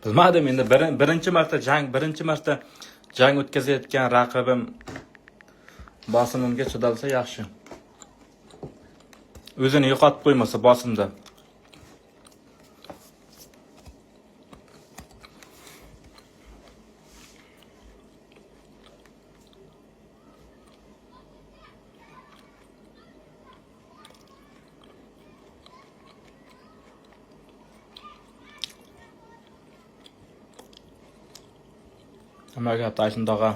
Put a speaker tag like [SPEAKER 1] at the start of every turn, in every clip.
[SPEAKER 1] Bilmadim endi birinchi marta jang o'tkazayotgan raqibim bosimimga chidalsa yaxshi. O'zini yo'qotib qo'ymasa bosimda. Nima gap Tayson tog'a?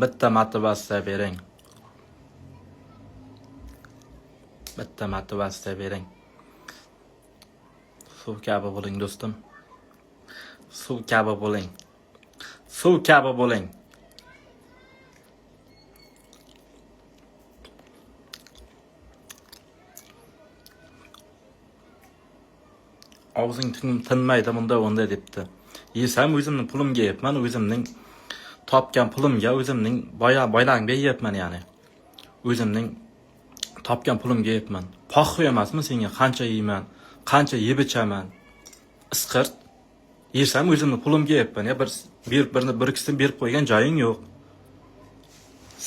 [SPEAKER 1] Bitta motivatsiya bering. Bitta motivatsiya bering. Suv kabi bo'ling do'stim. Suv kabi bo'ling. Suv kabi bo'ling. Og'zing tinmaydi bunday debdi. Yesam o'zimning pulimga yeyapman, o'zimning topgan pulimga, o'zimning boyligimga yeyapman yani. O'zimning topgan pulimga yeyapman. Poxxi emasmi senga qancha yeyman, qancha yeb ichaman. Isqirt. Yesam o'zimning pulimga yeyapman. Ya bir ikisini berib qo'ygan joying yo'q.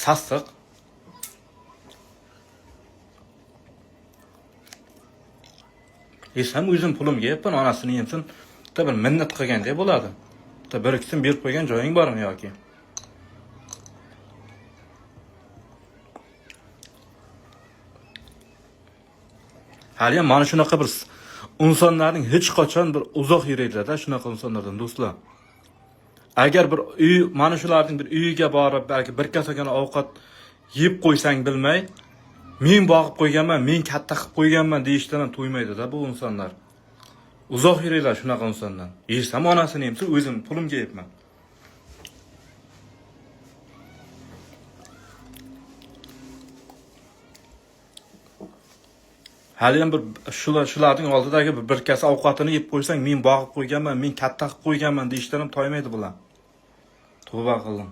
[SPEAKER 1] Sassiq. Yesam o'zim pulimga yeyapman, onasini yemsin. Bir minnat qilgandek bo'ladi. Bir ikisini berib qo'ygan joying bormi yoki? Hali ham mana shunaqa bir insonlarning hech qachon bir uzoq yuraydi-da shunaqa insonlardan do'stlar. Agar bir mana shularning bir uyiga borib, balki bir kasagina ovqat yeb qo'ysang bilmay, men boqib qo'yganman, men katta qilib qo'yganman deyishdan ham to'ymaydi-da bu insonlar. Uzoq yuraylar shunaqa insondan. Yesam onasini yemsa, o'zim pulimga yeyapman. Hali ham bir shularning oldidagi bir kasa ovqatini yeb qo'ysang, men boqib qo'yganman, men katta qilib qo'yganman deyishdan ham toymaydi bular. Tavba qildim.